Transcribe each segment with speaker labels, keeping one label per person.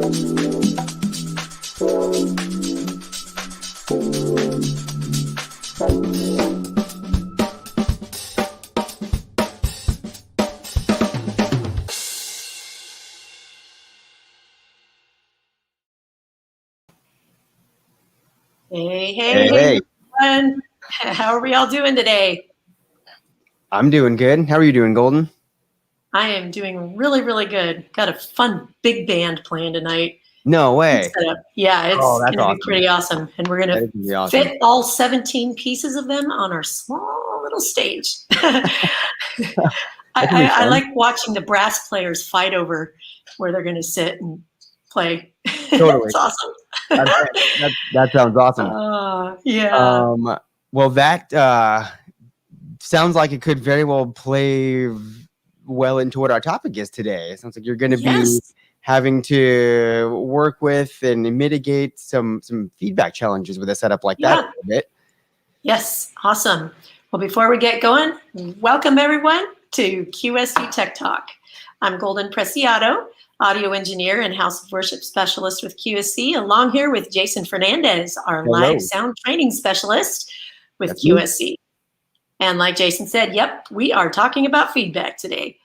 Speaker 1: Hey, everyone. How are we all doing today?
Speaker 2: I'm doing good. How are you doing, Golden?
Speaker 1: I am doing really, really good. Got a fun big band playing tonight.
Speaker 2: No way.
Speaker 1: Yeah, it's going to
Speaker 2: awesome.
Speaker 1: be pretty awesome. And we're going to fit all 17 pieces of them on our small little stage. I like watching the brass players fight over where they're going to sit and play.
Speaker 2: Totally.
Speaker 1: It's awesome.
Speaker 2: That sounds awesome.
Speaker 1: Yeah.
Speaker 2: Well, that sounds like it could very well play well into what our topic is today. It sounds like you're going to be having to work with and mitigate some feedback challenges with a setup like that a little bit.
Speaker 1: Yes, awesome. Well, before we get going, welcome everyone to QSC Tech Talk. I'm Golden Preciado, audio engineer and house of worship specialist with QSC, along here with Jason Fernandez, our live sound training specialist with QSC. And like Jason said, yep, we are talking about feedback today.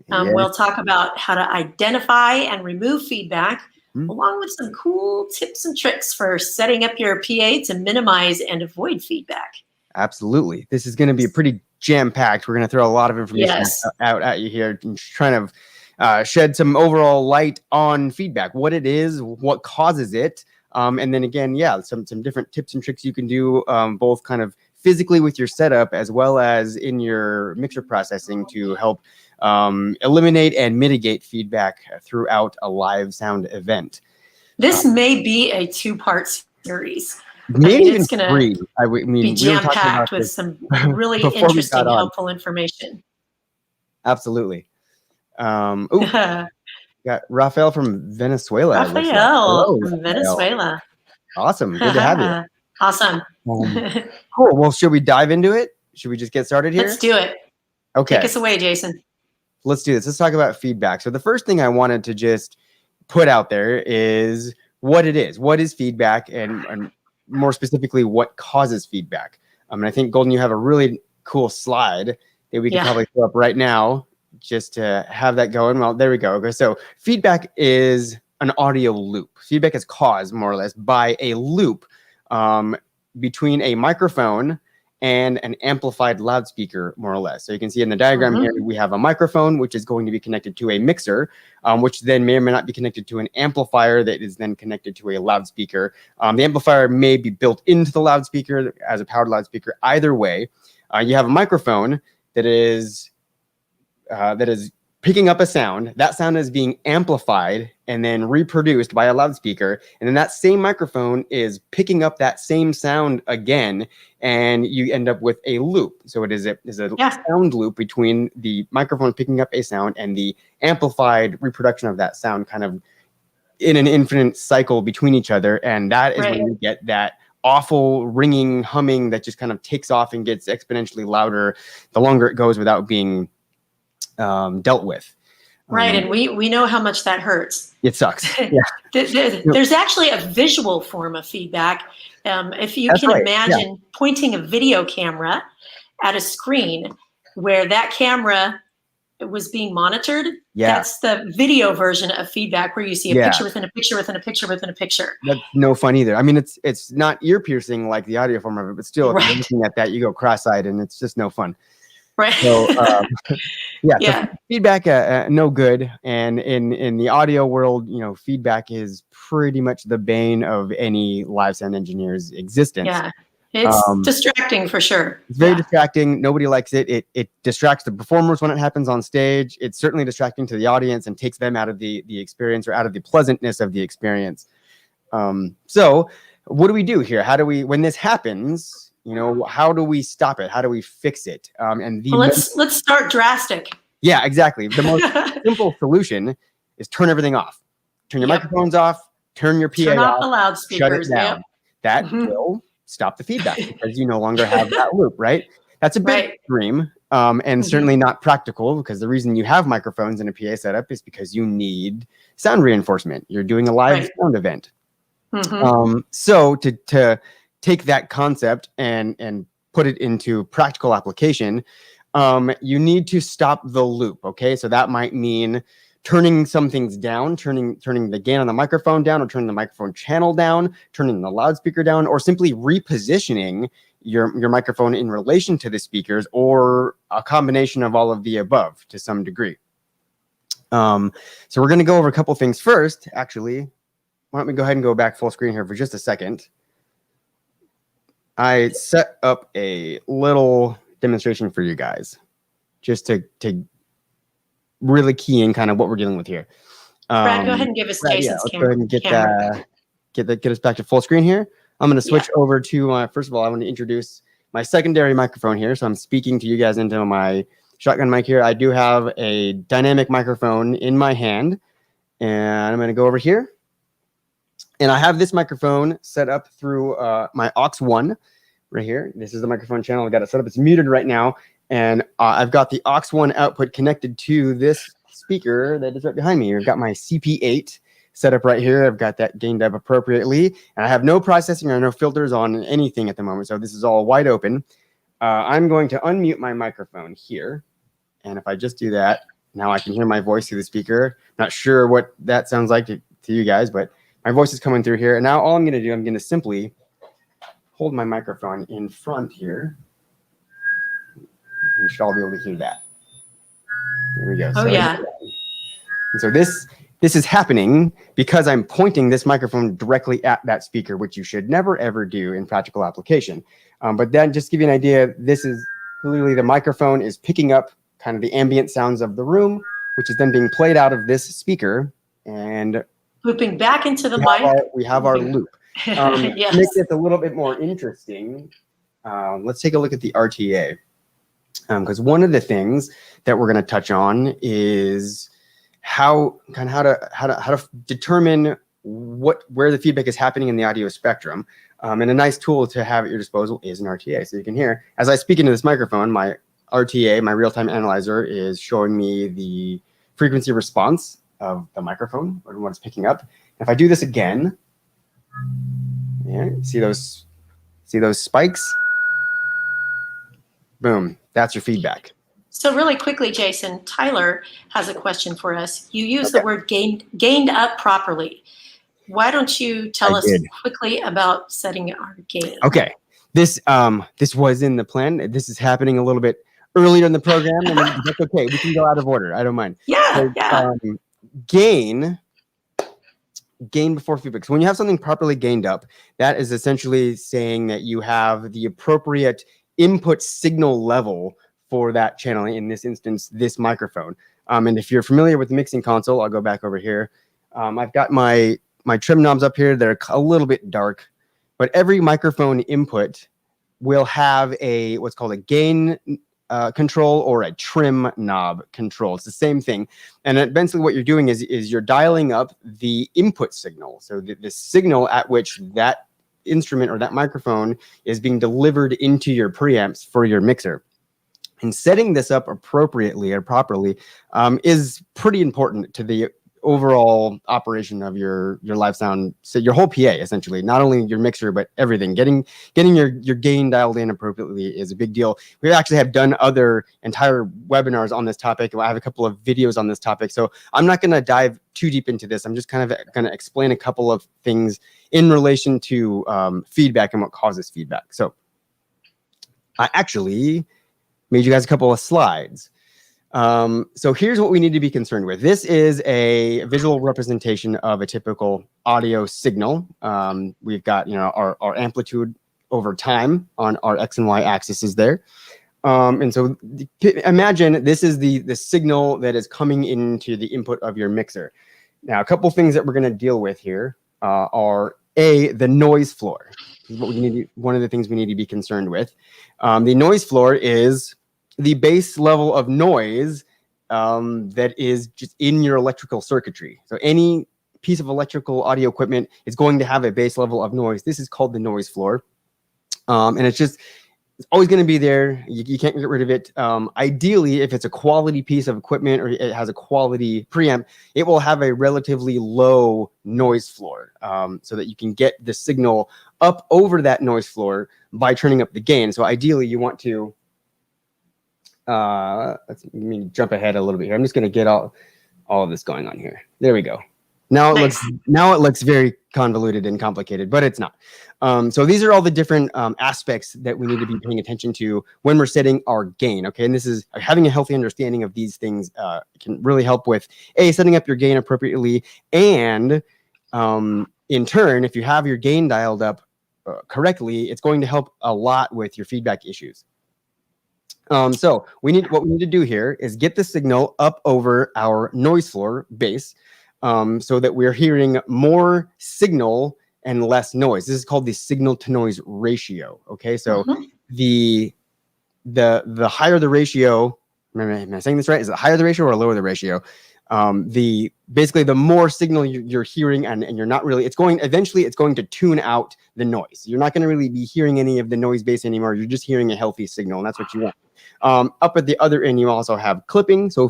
Speaker 1: We'll talk about how to identify and remove feedback, along with some cool tips and tricks for setting up your PA to minimize and avoid feedback.
Speaker 2: Absolutely. This is going to be pretty jam-packed. We're going to throw a lot of information out at you here and trying to shed some overall light on feedback, what it is, what causes it. And then again, some different tips and tricks you can do, both kind of physically with your setup as well as in your mixer processing to help eliminate and mitigate feedback throughout a live sound event.
Speaker 1: This may be a two-part series.
Speaker 2: Maybe even
Speaker 1: it's going to be jam-packed with some really interesting, helpful information.
Speaker 2: Absolutely. Got Rafael from Venezuela.
Speaker 1: Rafael from Venezuela.
Speaker 2: Awesome. Good to have you.
Speaker 1: Awesome.
Speaker 2: Cool. Well, should we dive into it? Should we just get started here?
Speaker 1: Let's do it.
Speaker 2: Okay.
Speaker 1: Take us away, Jason.
Speaker 2: Let's do this. Let's talk about feedback. So the first thing I wanted to just put out there is what it is. What is feedback, and more specifically, what causes feedback? And I think, Golden, you have a really cool slide that we can probably throw up right now just to have that going. Well, there we go. Okay. So feedback is an audio loop. Feedback is caused more or less by a loop between a microphone and an amplified loudspeaker, more or less. So you can see in the diagram here, we have a microphone, which is going to be connected to a mixer, which then may or may not be connected to an amplifier that is then connected to a loudspeaker. The amplifier may be built into the loudspeaker as a powered loudspeaker. Either way, you have a microphone that is picking up a sound. That sound is being amplified and then reproduced by a loudspeaker. And then that same microphone is picking up that same sound again, and you end up with a loop. So it is a sound loop between the microphone picking up a sound and the amplified reproduction of that sound, kind of in an infinite cycle between each other. And that is when you get that awful ringing humming that just kind of takes off and gets exponentially louder the longer it goes without being dealt with.
Speaker 1: Right, and we know how much that hurts.
Speaker 2: It sucks.
Speaker 1: There's actually a visual form of feedback. If you can imagine pointing a video camera at a screen where that camera was being monitored, that's the video version of feedback, where you see a picture within a picture within a picture within a picture.
Speaker 2: That's no fun either. I mean, it's not ear piercing like the audio form of it, but still, if you're looking at that, you go cross-eyed, and it's just no fun.
Speaker 1: Right.
Speaker 2: So, so feedback, no good. And in the audio world, feedback is pretty much the bane of any live sound engineer's existence.
Speaker 1: Yeah, it's distracting for sure.
Speaker 2: It's very distracting. Nobody likes it. It distracts the performers when it happens on stage. It's certainly distracting to the audience and takes them out of the experience, or out of the pleasantness of the experience. So what do we do here? How do we, when this happens, how do we stop it? How do we fix it?
Speaker 1: Let's start drastic.
Speaker 2: Yeah, exactly. The most simple solution is turn everything off. Turn your microphones off. Turn your PA
Speaker 1: turn off
Speaker 2: off.
Speaker 1: The loudspeakers.
Speaker 2: Shut it down. That will stop the feedback because you no longer have that loop, right? That's a bit extreme. and certainly not practical, because the reason you have microphones in a PA setup is because you need sound reinforcement. You're doing a live sound event. So to take that concept and put it into practical application, you need to stop the loop. Okay, so that might mean turning some things down, turning the gain on the microphone down, or turning the microphone channel down, turning the loudspeaker down, or simply repositioning your microphone in relation to the speakers, or a combination of all of the above to some degree. So we're going to go over a couple things first. Actually, why don't we go ahead and go back full screen here for just a second. I set up a little demonstration for you guys, just to really key in kind of what we're dealing with here.
Speaker 1: Brad, go ahead and give us Jason's
Speaker 2: let's go ahead and get us back to full screen here. I'm going to switch over to first of all, I want to introduce my secondary microphone here. So I'm speaking to you guys into my shotgun mic here. I do have a dynamic microphone in my hand, and I'm going to go over here. And I have this microphone set up through my aux 1 right here. This is the microphone channel. I've got it set up. It's muted right now. And I've got the aux 1 output connected to this speaker that is right behind me. I've got my CP8 set up right here. I've got that gained up appropriately. And I have no processing or no filters on anything at the moment. So this is all wide open. I'm going to unmute my microphone here. And if I just do that, now I can hear my voice through the speaker. Not sure what that sounds like to you guys, but my voice is coming through here. And now all I'm going to do, I'm going to simply hold my microphone in front here. You should all be able to hear that. There we go.
Speaker 1: Oh, yeah.
Speaker 2: And so this is happening because I'm pointing this microphone directly at that speaker, which you should never, ever do in practical application. But then just to give you an idea, this is clearly the microphone is picking up kind of the ambient sounds of the room, which is then being played out of this speaker and
Speaker 1: looping back into the mic.
Speaker 2: We have our loop.
Speaker 1: Yes.
Speaker 2: To make this a little bit more interesting, let's take a look at the RTA. Because one of the things that we're going to touch on is how to determine where the feedback is happening in the audio spectrum. And a nice tool to have at your disposal is an RTA. So you can hear, as I speak into this microphone, my RTA, my real-time analyzer, is showing me the frequency response of the microphone or what it's picking up. And if I do this again, see those spikes? Boom, that's your feedback.
Speaker 1: So really quickly, Jason, Tyler has a question for us. You use the word gained up properly. Why don't you tell us quickly about setting our gain?
Speaker 2: Okay, this was in the plan. This is happening a little bit earlier in the program, and that's okay. We can go out of order. I don't mind.
Speaker 1: Yeah,
Speaker 2: so, gain before feedback. So when you have something properly gained up, that is essentially saying that you have the appropriate input signal level for that channel, in this instance, this microphone. And if you're familiar with the mixing console, I'll go back over here. I've got my trim knobs up here. They're a little bit dark, but every microphone input will have what's called a gain control or a trim knob control. It's the same thing. And eventually what you're doing is you're dialing up the input signal. So the signal at which that instrument or that microphone is being delivered into your preamps for your mixer. And setting this up appropriately or properly is pretty important to the overall operation of your live sound, so your whole PA essentially, not only your mixer but everything. Getting your gain dialed in appropriately is a big deal. We actually have done other entire webinars on this topic. I have a couple of videos on this topic, so I'm not going to dive too deep into this. I'm just kind of going to explain a couple of things in relation to feedback and what causes feedback. So I actually made you guys a couple of slides. So here's what we need to be concerned with. This is a visual representation of a typical audio signal. We've got, our amplitude over time on our X and Y axis is there. And so imagine this is the signal that is coming into the input of your mixer. Now, a couple things that we're going to deal with here are the noise floor. This is what we need. One of the things we need to be concerned with. The noise floor is the base level of noise that is just in your electrical circuitry. So any piece of electrical audio equipment is going to have a base level of noise. This is called the noise floor. And it's just It's always going to be there. You can't get rid of it. Ideally, if it's a quality piece of equipment or it has a quality preamp, it will have a relatively low noise floor, so that you can get the signal up over that noise floor by turning up the gain. So ideally, you want to let me jump ahead a little bit here. I'm just going to get all of this going on here. There we go. Now it looks very convoluted and complicated, but it's not. So these are all the different aspects that we need to be paying attention to when we're setting our gain. Okay, and this is having a healthy understanding of these things can really help with setting up your gain appropriately, and in turn, if you have your gain dialed up correctly, it's going to help a lot with your feedback issues. So what we need to do here is get the signal up over our noise floor base, so that we're hearing more signal and less noise. This is called the signal to noise ratio. Okay, so the higher the ratio, am I saying this right? Is it higher the ratio or lower the ratio? Basically the more signal you're hearing, and you're not really, eventually it's going to tune out the noise. You're not going to really be hearing any of the noise base anymore. You're just hearing a healthy signal, and that's what you want. Up at the other end, you also have clipping. So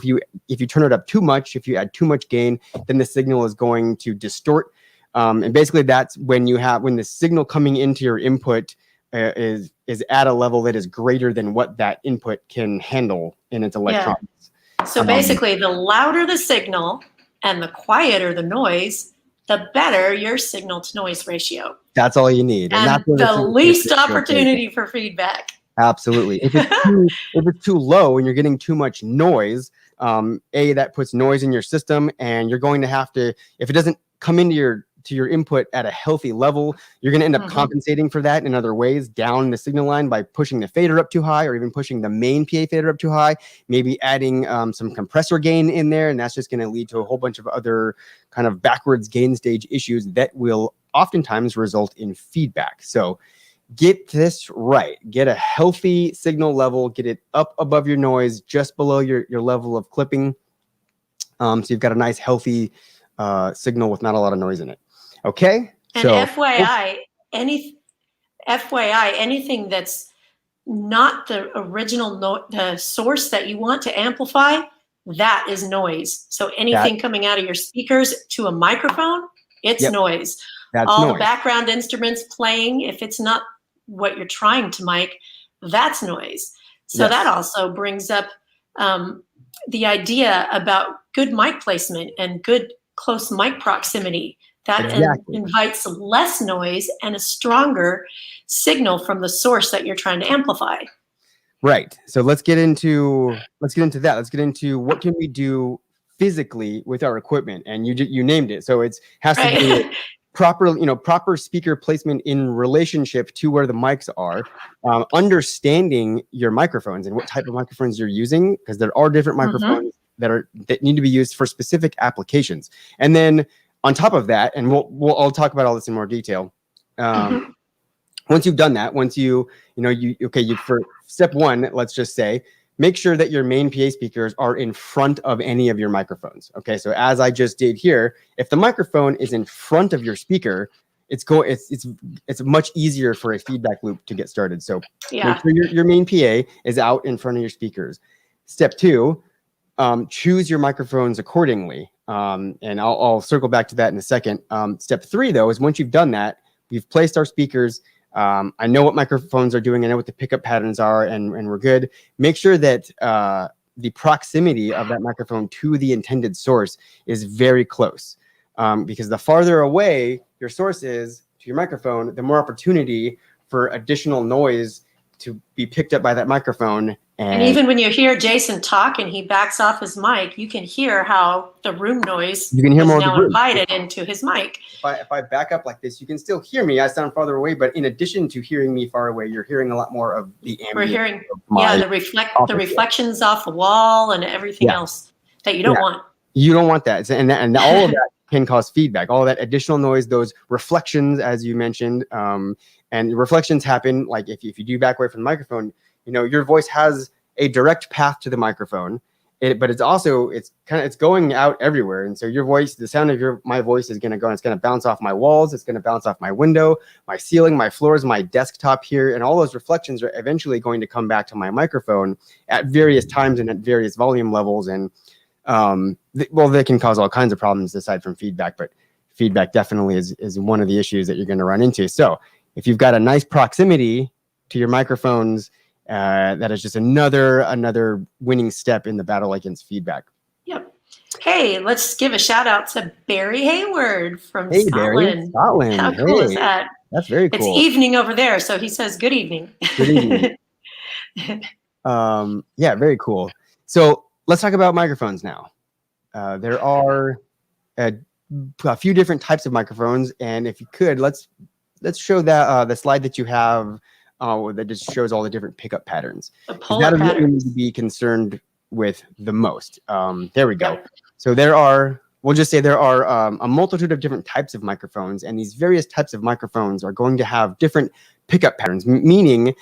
Speaker 2: if you turn it up too much, if you add too much gain, then the signal is going to distort. And basically that's when the signal coming into your input is at a level that is greater than what that input can handle in its electronics.
Speaker 1: Yeah. So basically, the louder the signal and the quieter the noise, the better your signal to noise ratio.
Speaker 2: That's all you need.
Speaker 1: And
Speaker 2: that's
Speaker 1: the least opportunity for feedback.
Speaker 2: Absolutely. If it's too low and you're getting too much noise, that puts noise in your system, and you're going to have to, if it doesn't come into your input at a healthy level, you're going to end up compensating for that in other ways down the signal line by pushing the fader up too high, or even pushing the main PA fader up too high, maybe adding some compressor gain in there, and that's just going to lead to a whole bunch of other kind of backwards gain stage issues that will oftentimes result in feedback. So get this right. Get a healthy signal level. Get it up above your noise, just below your level of clipping. So you've got a nice healthy signal with not a lot of noise in it. Okay.
Speaker 1: And so, FYI, anything that's not the original the source that you want to amplify, that is noise. So anything coming out of your speakers to a microphone, it's noise.
Speaker 2: That's
Speaker 1: all
Speaker 2: noise.
Speaker 1: The background instruments playing, if it's not what you're trying to mic, that's noise. So that also brings up the idea about good mic placement and good close mic proximity. That invites less noise and a stronger signal from the source that you're trying to amplify.
Speaker 2: Right. So let's get into that. Let's get into what can we do physically with our equipment. And you named it. So it has to be proper speaker placement in relationship to where the mics are, understanding your microphones and what type of microphones you're using, because there are different microphones that need to be used for specific applications. And then on top of that, and I'll talk about all this in more detail. Once you've done that, for step one, let's just say, make sure that your main PA speakers are in front of any of your microphones. Okay, so as I just did here, if the microphone is in front of your speaker, it's much easier for a feedback loop to get started. So make sure your main PA is out in front of your speakers. Step two, choose your microphones accordingly. And I'll circle back to that in a second. Step three, though, is once you've done that, we've placed our speakers. I know what microphones are doing. I know what the pickup patterns are, and we're good. Make sure that the proximity of that microphone to the intended source is very close, because the farther away your source is to your microphone, the more opportunity for additional noise to be picked up by that microphone.
Speaker 1: And even when you hear Jason talk and he backs off his mic, you can hear how the room noise is now invited into his mic.
Speaker 2: If I back up like this, you can still hear me. I sound farther away, but in addition to hearing me far away, you're hearing a lot more of the ambient.
Speaker 1: We're hearing, the reflections off the wall and everything else that you don't want.
Speaker 2: You don't want that. And all of that can cause feedback. All of that additional noise, those reflections, as you mentioned, and reflections happen, like if you do back away from the microphone, your voice has a direct path to the microphone, but it's also, it's going out everywhere. And so your voice, the sound of my voice is going to go, and it's going to bounce off my walls. It's going to bounce off my window, my ceiling, my floors, my desktop here. And all those reflections are eventually going to come back to my microphone at various times and at various volume levels. And they can cause all kinds of problems aside from feedback, but feedback definitely is one of the issues that you're going to run into. So if you've got a nice proximity to your microphones, that is just another winning step in the battle against feedback.
Speaker 1: Yep. Hey, let's give a shout out to Barry Hayward from
Speaker 2: Hey,
Speaker 1: Scotland.
Speaker 2: Barry, Scotland.
Speaker 1: How cool is that?
Speaker 2: That's very cool.
Speaker 1: It's evening over there, so he says good evening.
Speaker 2: Good evening. Yeah, very cool. So let's talk about microphones now. There are a few different types of microphones, and if you could, let's show that the slide that you have that just shows all the different pickup patterns.
Speaker 1: The polar
Speaker 2: patterns. That is what we need to be concerned with the most. There we go. Yep. So we'll just say there are a multitude of different types of microphones, and these various types of microphones are going to have different pickup patterns, meaning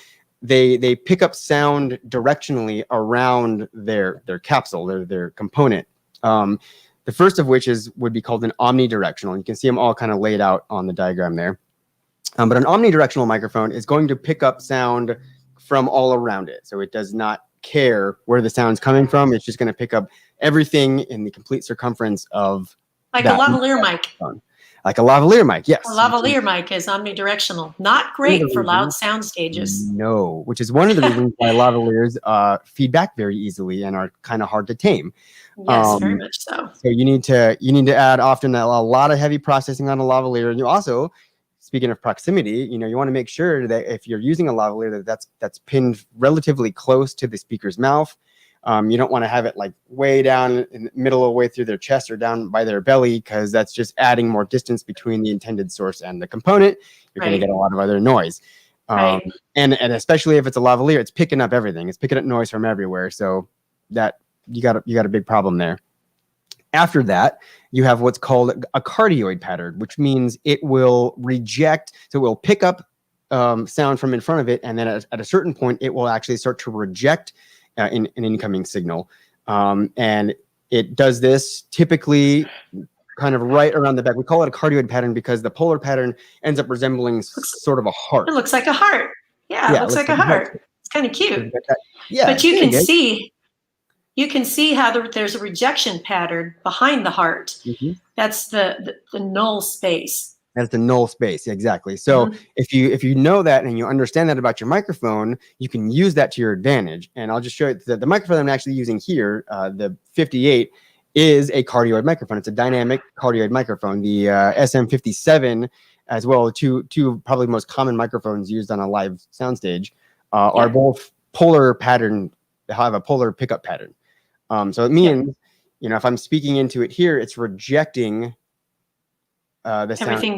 Speaker 2: they pick up sound directionally around their capsule, their component. The first of which would be called an omnidirectional. You can see them all kind of laid out on the diagram there. But an omnidirectional microphone is going to pick up sound from all around it. So it does not care where the sound's coming from. It's just going to pick up everything in the complete circumference of
Speaker 1: like a lavalier mic.
Speaker 2: Like a lavalier mic, yes.
Speaker 1: A lavalier mic is omnidirectional. Not great for loud sound stages.
Speaker 2: No, which is one of the reasons why lavaliers feedback very easily and are kind of hard to tame.
Speaker 1: Yes, very much so.
Speaker 2: So you need to add often a lot of heavy processing on a lavalier, and you also, speaking of proximity, you want to make sure that if you're using a lavalier, that's pinned relatively close to the speaker's mouth. You don't want to have it like way down in the middle of the way through their chest or down by their belly, because that's just adding more distance between the intended source and the component. You're going to get a lot of other noise. And especially if it's a lavalier, it's picking up everything. It's picking up noise from everywhere. So that you got a big problem there. After that, you have what's called a cardioid pattern, which means it will reject. So it will pick up sound from in front of it, and then at a certain point, it will actually start to reject an incoming signal. And it does this typically kind of right around the back. We call it a cardioid pattern because the polar pattern ends up resembling sort of a heart.
Speaker 1: It looks like a heart. Yeah, it looks like a heart. It's kind of cute.
Speaker 2: Yeah,
Speaker 1: but you can see how there's a rejection pattern behind the heart. Mm-hmm. That's the null space.
Speaker 2: That's the null space, exactly. So if you know that and you understand that about your microphone, you can use that to your advantage. And I'll just show you the microphone I'm actually using here, the 58, is a cardioid microphone. It's a dynamic cardioid microphone. The SM57 as well, two probably most common microphones used on a live soundstage, are both polar pattern, have a polar pickup pattern. So it means, if I'm speaking into it here, it's rejecting the sound
Speaker 1: everything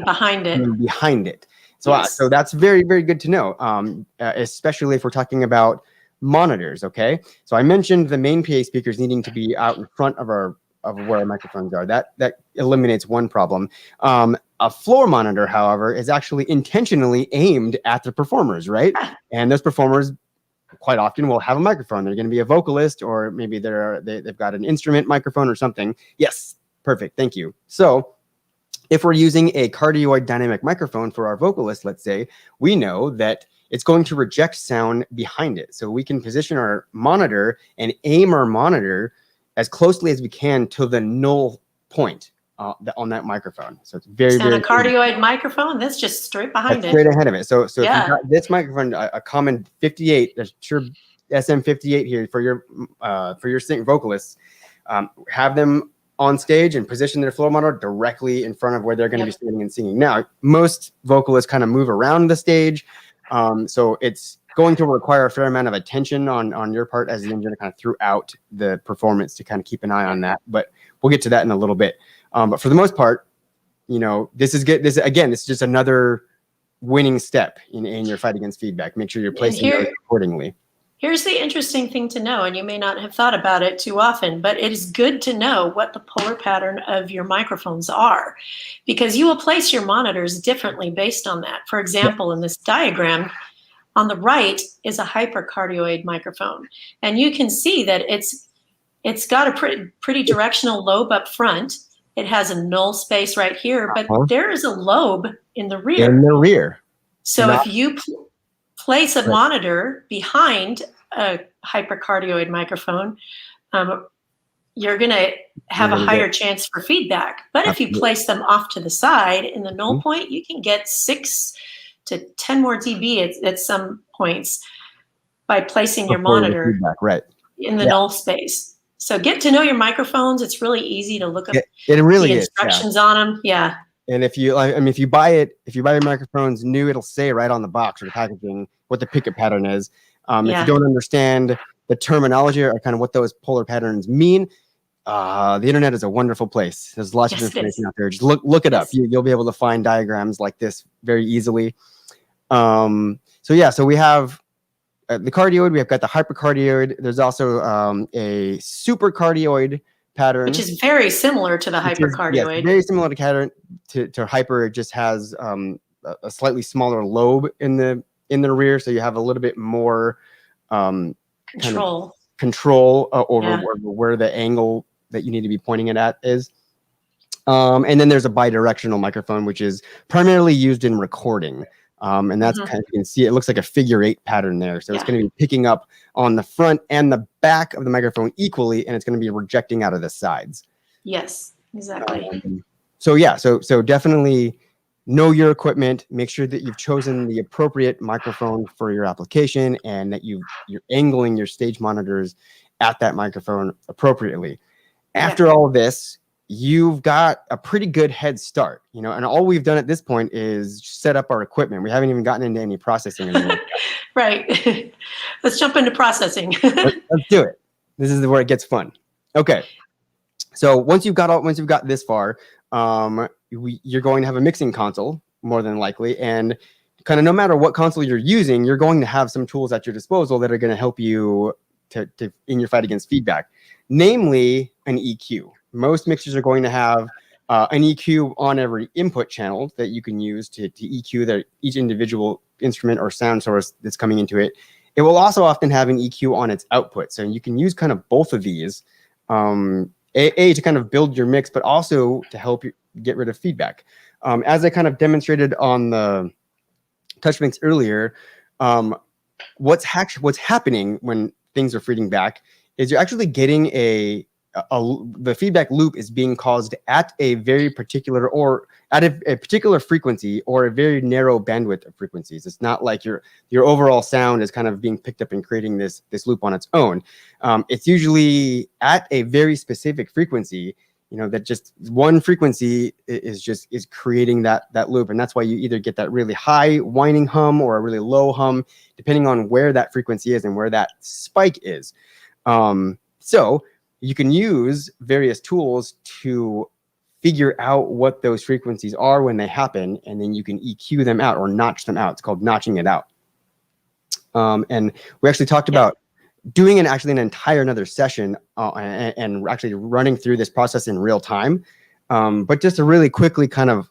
Speaker 1: behind it.
Speaker 2: So so that's very, very good to know, especially if we're talking about monitors. Okay, so I mentioned the main PA speakers needing to be out in front of where our microphones are. That eliminates one problem. A floor monitor, however, is actually intentionally aimed at the performers, right? And those performers quite often will have a microphone. They're going to be a vocalist, or maybe they've got an instrument microphone or something. Yes, perfect. Thank you. So if we're using a cardioid dynamic microphone for our vocalist, let's say, we know that it's going to reject sound behind it. So we can position our monitor and aim our monitor as closely as we can to the null point on that microphone. So it's very, very
Speaker 1: a cardioid microphone. That's just straight behind it.
Speaker 2: Straight ahead of it. So if you've got this microphone, a common 58, there's sure SM58 here for your vocalists, have them on stage and position their floor monitor directly in front of where they're going to be standing and singing. Now, most vocalists kind of move around the stage, so it's going to require a fair amount of attention on your part as the engineer kind of throughout the performance to kind of keep an eye on that. But we'll get to that in a little bit. But for the most part, this is good. This is just another winning step in your fight against feedback. Make sure you're placing those accordingly.
Speaker 1: Here's the interesting thing to know, and you may not have thought about it too often, but it is good to know what the polar pattern of your microphones are, because you will place your monitors differently based on that. For example, in this diagram, on the right is a hypercardioid microphone, and you can see that it's It's got a pretty directional lobe up front. It has a null space right here, but there is a lobe in the rear.
Speaker 2: In the rear.
Speaker 1: So if you place a monitor behind a hypercardioid microphone, you're going to have a higher chance for feedback. But if you place them off to the side in the null point, you can get 6 to 10 more dB at some points by placing your monitor in the null space. So get to know your microphones. It's really easy to look up
Speaker 2: the
Speaker 1: instructions on them. Yeah.
Speaker 2: And if you buy your microphones new, it'll say right on the box or the packaging what the picket pattern is. If you don't understand the terminology or kind of what those polar patterns mean, the internet is a wonderful place. There's lots of information out there. Just look it up. You'll be able to find diagrams like this very easily. So we have the cardioid. We've got the hypercardioid. There's also a supercardioid pattern,
Speaker 1: which is very similar to the hypercardioid.
Speaker 2: Very similar to hyper. It just has a slightly smaller lobe in the rear, so you have a little bit more control over where the angle that you need to be pointing it at is. And then there's a bi-directional microphone, which is primarily used in recording. And that's kind of, you can see it looks like a figure 8 pattern there. So it's going to be picking up on the front and the back of the microphone equally, and it's going to be rejecting out of the sides.
Speaker 1: Yes, exactly.
Speaker 2: So definitely know your equipment. Make sure that you've chosen the appropriate microphone for your application and that you're angling your stage monitors at that microphone appropriately. After all of this, you've got a pretty good head start, and all we've done at this point is set up our equipment. We haven't even gotten into any processing anymore.
Speaker 1: Right. Let's jump into processing.
Speaker 2: Let's do it. This is where it gets fun. Okay. So once you've got this far, you're going to have a mixing console more than likely, and kind of no matter what console you're using, you're going to have some tools at your disposal that are going to help you to in your fight against feedback, namely an EQ. Most mixers are going to have an EQ on every input channel that you can use to EQ each individual instrument or sound source that's coming into it. It will also often have an EQ on its output. So you can use kind of both of these, to kind of build your mix, but also to help you get rid of feedback. As I kind of demonstrated on the touch mix earlier, what's happening when things are feeding back is you're actually getting the feedback loop is being caused at a very particular or at a particular frequency or a very narrow bandwidth of frequencies. It's not like your overall sound is kind of being picked up and creating this loop on its own. It's usually at a very specific frequency, that just one frequency is creating that loop. And that's why you either get that really high whining hum or a really low hum, depending on where that frequency is and where that spike is. So you can use various tools to figure out what those frequencies are when they happen, and then you can EQ them out or notch them out. It's called notching it out. And we actually talked about doing an entire another session and actually running through this process in real time. But just to really quickly kind of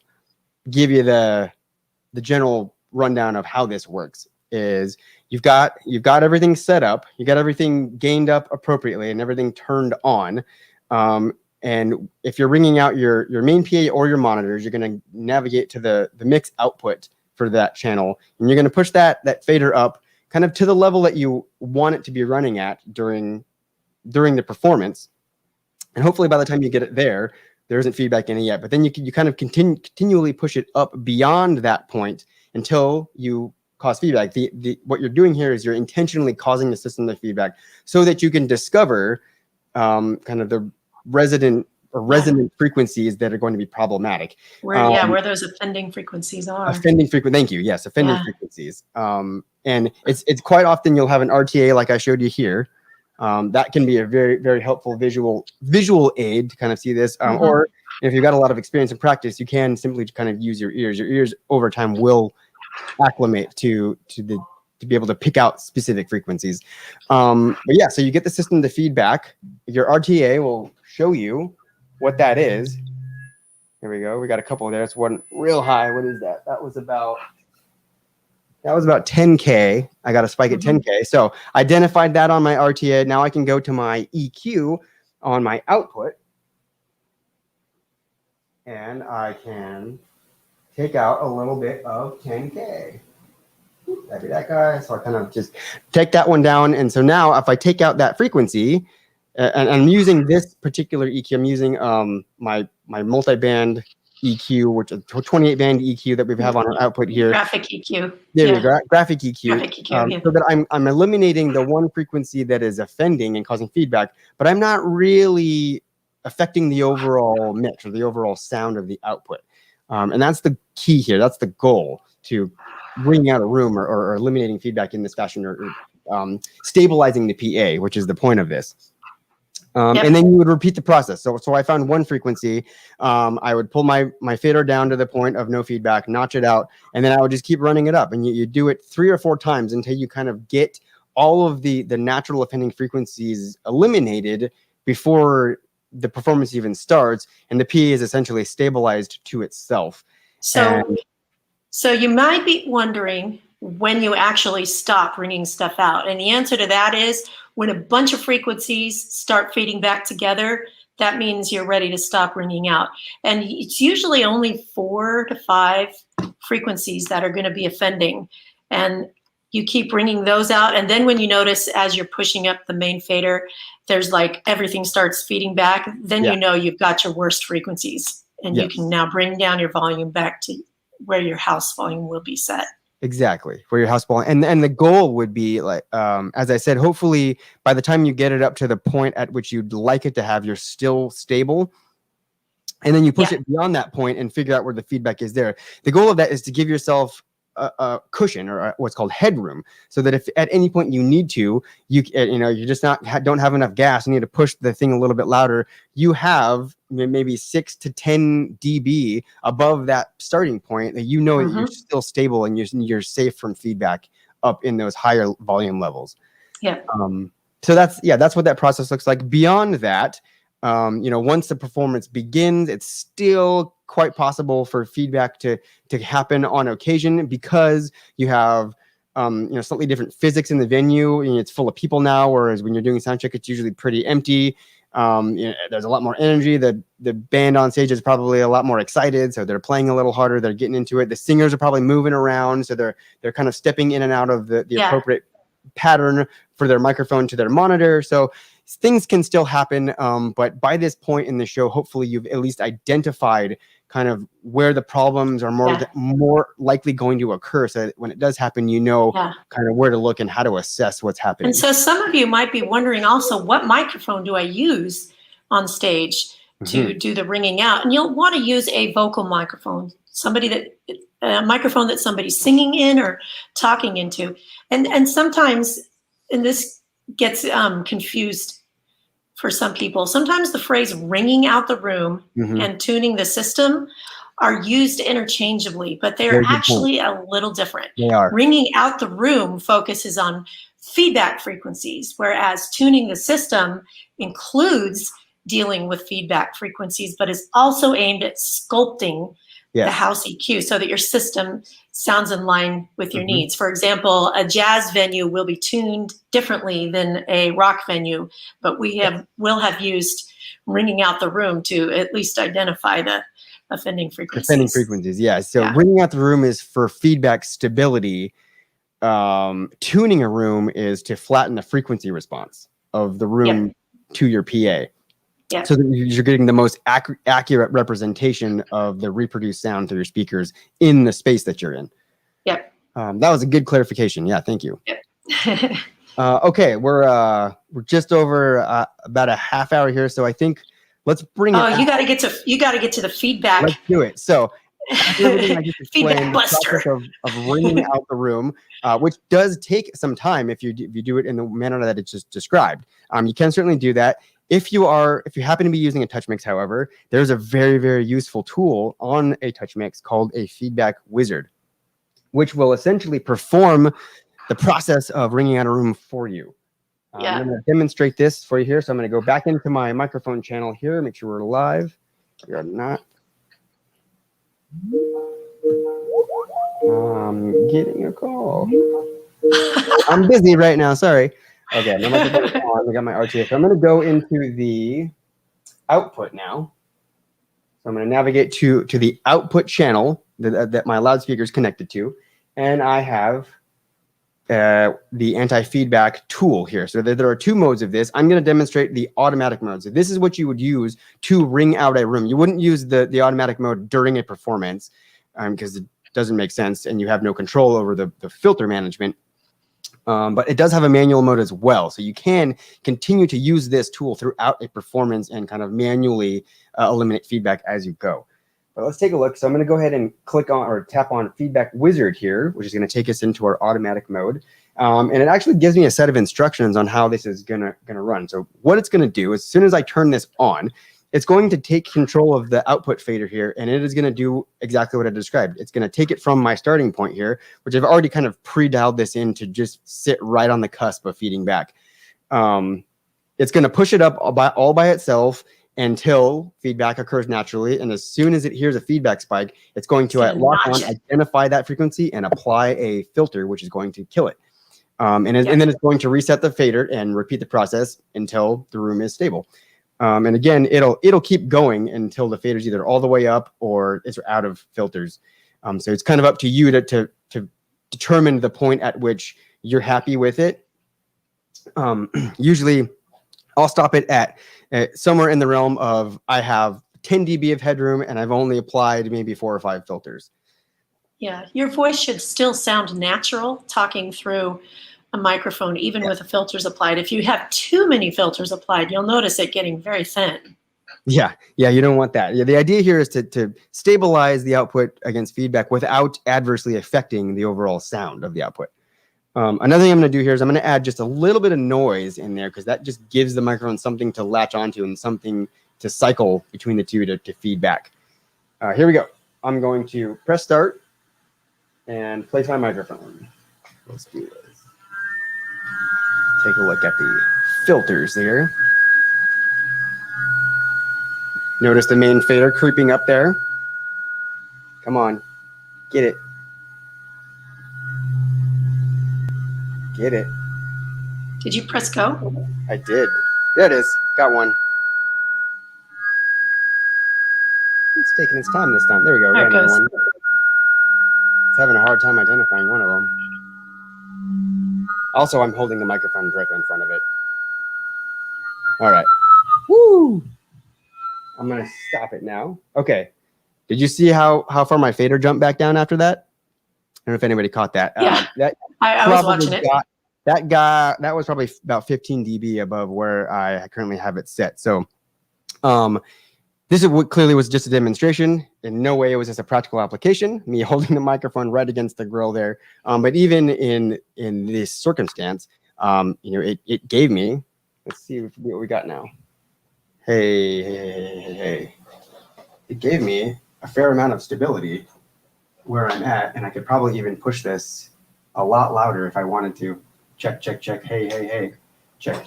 Speaker 2: give you the general rundown of how this works is you've got everything set up, you got everything gained up appropriately and everything turned on. And if you're ringing out your main PA or your monitors, you're going to navigate to the mix output for that channel, and you're going to push that fader up kind of to the level that you want it to be running at during the performance. And hopefully by the time you get it there isn't feedback in it yet, but then you kind of continually push it up beyond that point until you cause feedback. What you're doing here is you're intentionally causing the system to feedback so that you can discover kind of the resonant frequencies that are going to be problematic.
Speaker 1: Where those offending frequencies are.
Speaker 2: Thank you. Yes, offending frequencies. And it's quite often you'll have an RTA like I showed you here. That can be a very, very helpful visual aid to kind of see this. Or if you've got a lot of experience and practice, you can simply kind of use your ears. Your ears over time will acclimate to be able to pick out specific frequencies. So you get the system to feedback. Your RTA will show you what that is. Here we go. We got a couple there. It's one real high. What is that? That was about 10K. I got a spike at 10K. So identified that on my RTA. Now I can go to my EQ, on my output, and I can take out a little bit of 10K. That'd be that guy. So I kind of just take that one down. And so now if I take out that frequency, and I'm using this particular EQ, I'm using my multi-band EQ, which is 28-band EQ that we have on our output here.
Speaker 1: Graphic EQ.
Speaker 2: There we go, graphic EQ.
Speaker 1: Graphic EQ,
Speaker 2: so that I'm eliminating the one frequency that is offending and causing feedback, but I'm not really affecting the overall mix or the overall sound of the output. And that's the key here. That's the goal, to bringing out a room or eliminating feedback in this fashion, or stabilizing the PA, which is the point of this. And then you would repeat the process. So I found one frequency. I would pull my fader down to the point of no feedback, notch it out, and then I would just keep running it up. And you do it 3 or 4 times until you kind of get all of the natural offending frequencies eliminated before the performance even starts, and the PA is essentially stabilized to itself.
Speaker 1: So you might be wondering when you actually stop ringing stuff out. And the answer to that is when a bunch of frequencies start feeding back together, that means you're ready to stop ringing out. And it's usually only 4 to 5 frequencies that are going to be offending. And you keep ringing those out. And then when you notice as you're pushing up the main fader, there's like everything starts feeding back, then you know you've got your worst frequencies. And you can now bring down your volume back to where your house volume will be set.
Speaker 2: Exactly, where your house volume, and the goal would be, like, as I said, hopefully by the time you get it up to the point at which you'd like it to have, you're still stable. And then you push it beyond that point and figure out where the feedback is there. The goal of that is to give yourself a cushion, or what's called headroom, so that if at any point you need to, you just don't have enough gas, you need to push the thing a little bit louder, you have maybe 6 to 10 dB above that starting point that you're still stable and you're safe from feedback up in those higher volume levels. So that's what that process looks like. Beyond that, once the performance begins, it's still quite possible for feedback to happen on occasion, because you have slightly different physics in the venue. It's full of people now, whereas when you're doing sound check, it's usually pretty empty. There's a lot more energy. The band on stage is probably a lot more excited, so they're playing a little harder. They're getting into it. The singers are probably moving around, so they're kind of stepping in and out of the appropriate pattern for their microphone to their monitor. So things can still happen, but by this point in the show, hopefully you've at least identified kind of where the problems are more likely going to occur, so that when it does happen, kind of where to look and how to assess what's happening.
Speaker 1: And so some of you might be wondering also, what microphone do I use on stage to do the ringing out? And you'll want to use a vocal microphone, a microphone that somebody's singing in or talking into. And sometimes, and this gets confused for some people, sometimes the phrase ringing out the room and tuning the system are used interchangeably, but they're actually a little different.
Speaker 2: They are.
Speaker 1: Ringing out the room focuses on feedback frequencies, whereas tuning the system includes dealing with feedback frequencies, but is also aimed at sculpting the house EQ so that your system sounds in line with your needs. For example, a jazz venue will be tuned differently than a rock venue, but will have used ringing out the room to at least identify the offending frequencies.
Speaker 2: Yeah. So ringing out the room is for feedback stability. Tuning a room is to flatten the frequency response of the room to your PA. So that you're getting the most accurate representation of the reproduced sound through your speakers in the space that you're in. That was a good clarification. Yeah, thank you. Okay, we're just over about a half hour here, so I think let's bring it.
Speaker 1: You got to get to the feedback.
Speaker 2: Let's do it. So everything I just explained, the process of ringing out the room, which does take some time if you do it in the manner that it's just described. You can certainly do that. If you happen to be using a touch mix, however, there's a very, very useful tool on a touch mix called a feedback wizard, which will essentially perform the process of ringing out a room for you. I'm going to demonstrate this for you here. So I'm going to go back into my microphone channel here, make sure we're live. We are not. I'm getting a call. I'm busy right now. Sorry. Okay, my microphone is on. We got my RTA. So I'm going to go into the output now. So I'm going to navigate to the output channel that my loudspeaker is connected to. And I have the anti-feedback tool here. So there are two modes of this. I'm going to demonstrate the automatic mode. So this is what you would use to ring out a room. You wouldn't use the automatic mode during a performance because it doesn't make sense and you have no control over the filter management. But it does have a manual mode as well. So you can continue to use this tool throughout a performance and kind of manually eliminate feedback as you go. But let's take a look. So I'm going to go ahead and click on or tap on Feedback Wizard here, which is going to take us into our automatic mode. And it actually gives me a set of instructions on how this is going to run. So what it's going to do, as soon as I turn this on, it's going to take control of the output fader here, and it is going to do exactly what I described. It's going to take it from my starting point here, which I've already kind of pre-dialed this in to just sit right on the cusp of feeding back. It's going to push it up all by itself until feedback occurs naturally. And as soon as it hears a feedback spike, it's going to lock on, identify that frequency, and apply a filter, which is going to kill it. And then it's going to reset the fader and repeat the process until the room is stable. And again, it'll keep going until the fader's either all the way up or it's out of filters. So it's kind of up to you to determine the point at which you're happy with it. Usually, I'll stop it at somewhere in the realm of I have 10 dB of headroom and I've only applied maybe 4 or 5 filters.
Speaker 1: Yeah, your voice should still sound natural talking through a microphone, even with the filters applied. If you have too many filters applied, you'll notice it getting very thin. Yeah,
Speaker 2: you don't want that. Yeah, the idea here is to stabilize the output against feedback without adversely affecting the overall sound of the output. Another thing I'm going to do here is I'm going to add just a little bit of noise in there because that just gives the microphone something to latch onto and something to cycle between the two to feedback. Here we go. I'm going to press start and place my microphone. Let's do this. Take a look at the filters there. Notice the main fader creeping up there. Come on, get it. Get it.
Speaker 1: Did you press go?
Speaker 2: I did. There it is. Got one. It's taking its time this time. There we go.
Speaker 1: There it goes.
Speaker 2: One. It's having a hard time identifying one of them. Also, I'm holding the microphone directly in front of it. All right. Woo! I'm going to stop it now. Okay. Did you see how far my fader jumped back down after that? I don't know if anybody caught that.
Speaker 1: Yeah, I was watching it.
Speaker 2: That was probably about 15 dB above where I currently have it set. So this is what clearly was just a demonstration. In no way was this a practical application, me holding the microphone right against the grill there. But even in this circumstance, it gave me, let's see what we got now. Hey. It gave me a fair amount of stability where I'm at, and I could probably even push this a lot louder if I wanted to. Check. Hey. Check.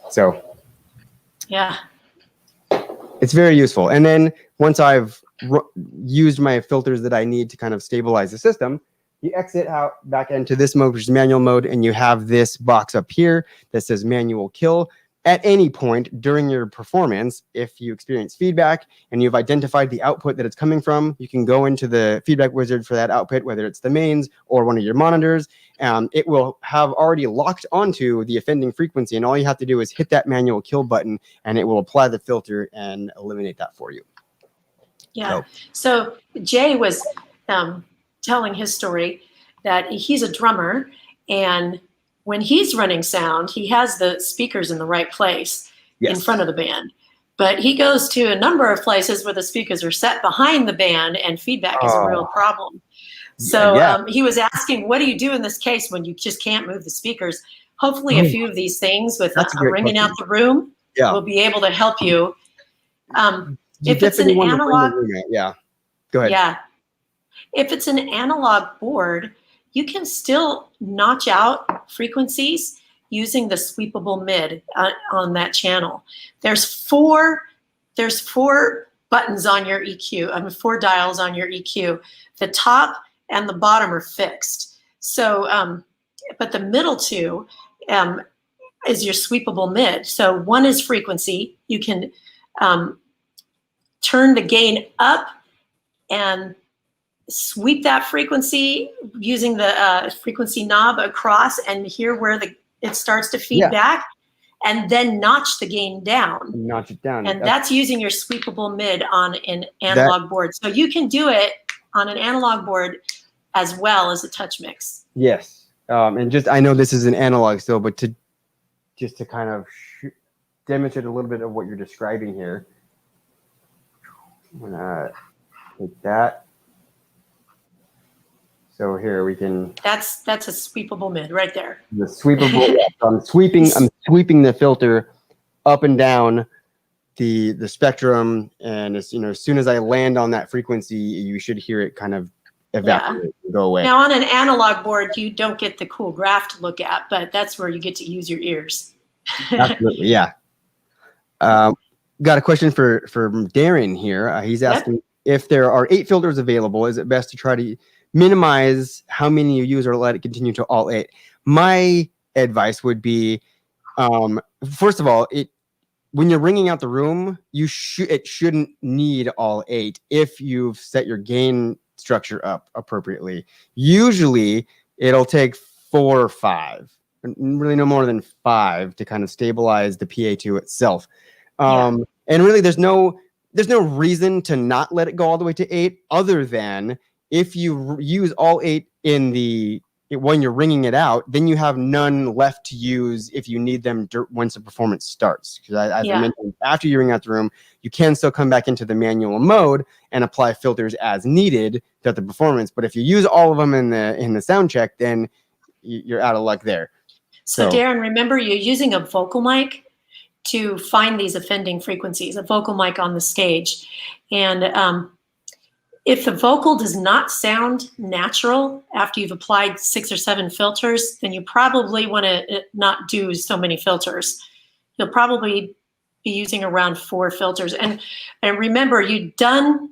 Speaker 2: So, yeah, it's very useful. And then once I've used my filters that I need to kind of stabilize the system, you exit out back into this mode, which is manual mode, and you have this box up here that says manual kill. At any point during your performance, if you experience feedback and you've identified the output that it's coming from, you can go into the feedback wizard for that output, whether it's the mains or one of your monitors. It will have already locked onto the offending frequency, and all you have to do is hit that manual kill button, and it will apply the filter and eliminate that for you.
Speaker 1: Yeah. So Jay was telling his story that he's a drummer, and when he's running sound, he has the speakers in the right place in front of the band. But he goes to a number of places where the speakers are set behind the band, and feedback is a real problem. So he was asking, what do you do in this case when you just can't move the speakers? Hopefully a few of these things with ringing out the room will be able to help you. If it's an analog,
Speaker 2: go ahead.
Speaker 1: Yeah. If it's an analog board, you can still notch out frequencies using the sweepable mid on that channel. There's four buttons on your EQ. 4 dials on your EQ. The top and the bottom are fixed. So, but the middle two is your sweepable mid. So one is frequency. You can turn the gain up and sweep that frequency using the frequency knob across and hear where it starts to feed back, and then notch the gain down.
Speaker 2: Notch it down.
Speaker 1: And that's using your sweepable mid on an analog board. So you can do it on an analog board as well as a touch mix.
Speaker 2: Yes. And just, I know this is an analog still, but to kind of demonstrate a little bit of what you're describing here, I'm gonna take that. So here we can.
Speaker 1: That's a sweepable mid right there.
Speaker 2: The sweepable. So I'm sweeping the filter up and down the spectrum, and as soon as I land on that frequency, you should hear it kind of evaporate and go away.
Speaker 1: Now on an analog board, you don't get the cool graph to look at, but that's where you get to use your ears.
Speaker 2: Absolutely, yeah. Got a question for Darren here. He's asking if there are 8 filters available, is it best to try to minimize how many you use or let it continue to all 8? My advice would be, first of all, when you're ringing out the room, it shouldn't need all 8 if you've set your gain structure up appropriately. Usually, it'll take 4 or 5, really no more than 5 to kind of stabilize the PA2 itself. And really, there's no reason to not let it go all the way to 8, other than if you use all 8 when you're ringing it out, then you have none left to use if you need them once the performance starts. Because as I mentioned, after you ring out the room, you can still come back into the manual mode and apply filters as needed throughout the performance. But if you use all of them in the sound check, then you're out of luck there.
Speaker 1: So Darren, remember you're using a vocal mic to find these offending frequencies, a vocal mic on the stage. And if the vocal does not sound natural after you've applied 6 or 7 filters, then you probably want to not do so many filters. You'll probably be using around 4 filters. And remember, you're done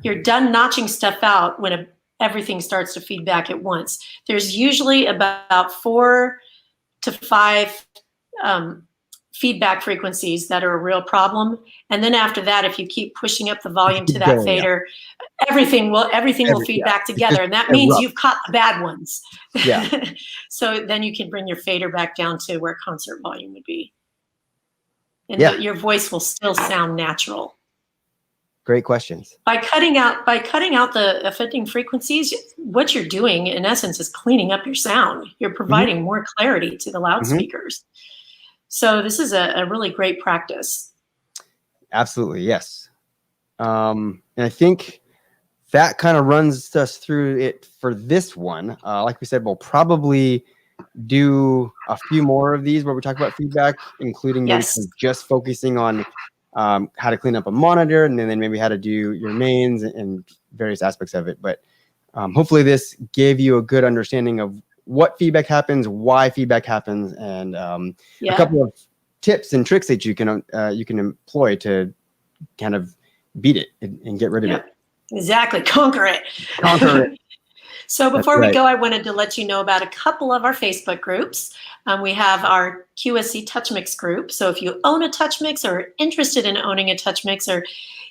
Speaker 1: notching stuff out when everything starts to feed back at once. There's usually about 4 to 5 feedback frequencies that are a real problem. And then after that, if you keep pushing up the volume to that fader, everything will feed back together. And that means you've caught the bad ones.
Speaker 2: Yeah.
Speaker 1: So then you can bring your fader back down to where concert volume would be. And your voice will still sound natural.
Speaker 2: Great questions.
Speaker 1: By cutting out the offending frequencies, what you're doing in essence is cleaning up your sound. You're providing more clarity to the loudspeakers. So this is a really great practice.
Speaker 2: Absolutely, yes. And I think that kind of runs us through it for this one. Like we said, we'll probably do a few more of these where we talk about feedback, including just focusing on how to clean up a monitor, and then maybe how to do your mains and various aspects of it. But hopefully this gave you a good understanding of what feedback happens, why feedback happens, and a couple of tips and tricks that you can employ to kind of beat it and get rid of it.
Speaker 1: Exactly, conquer it. So before we go, I wanted to let you know about a couple of our Facebook groups. We have our QSC Touch Mix group. So if you own a Touch Mix or are interested in owning a Touch Mix, or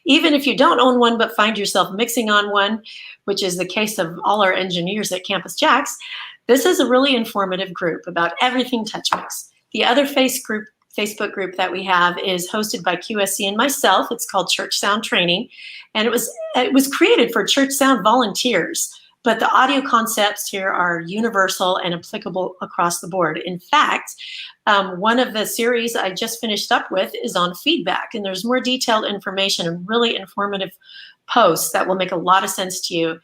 Speaker 1: even if you don't own one but find yourself mixing on one, which is the case of all our engineers at Campus Jacks, this is a really informative group about everything Touch Mix. The other Facebook group that we have is hosted by QSC and myself. It's called Church Sound Training, and it was created for church sound volunteers. But the audio concepts here are universal and applicable across the board. In fact, one of the series I just finished up with is on feedback, and there's more detailed information and really informative posts that will make a lot of sense to you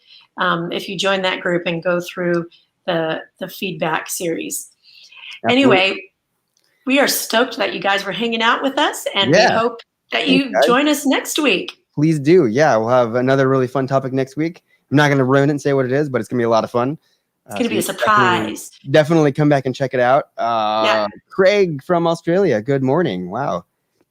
Speaker 1: if you join that group and go through the feedback series. Absolutely. Anyway, we are stoked that you guys were hanging out with us, and we hope that you join us next week.
Speaker 2: Please do. Yeah, we'll have another really fun topic next week. I'm not going to ruin it and say what it is, but it's going to be a lot of fun.
Speaker 1: It's going to be a surprise.
Speaker 2: Definitely come back and check it out. Craig from Australia, good morning. Wow.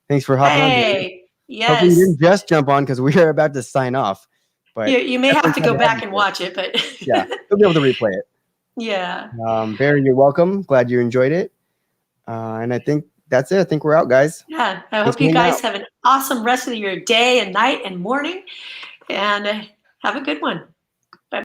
Speaker 2: Thanks for hopping on.
Speaker 1: Yes.
Speaker 2: Hopefully you didn't just jump on because we are about to sign off. But
Speaker 1: you may have to
Speaker 2: definitely
Speaker 1: go
Speaker 2: glad have
Speaker 1: back
Speaker 2: you
Speaker 1: and
Speaker 2: here.
Speaker 1: watch it, but
Speaker 2: Yeah, you'll be able to replay it.
Speaker 1: yeah.
Speaker 2: Barry, you're welcome. Glad you enjoyed it. And I think that's it. I think we're out, guys.
Speaker 1: Yeah. I
Speaker 2: Thanks
Speaker 1: hope
Speaker 2: for
Speaker 1: you
Speaker 2: hanging
Speaker 1: guys
Speaker 2: out.
Speaker 1: have an awesome rest of your day and night and morning, and have a good one.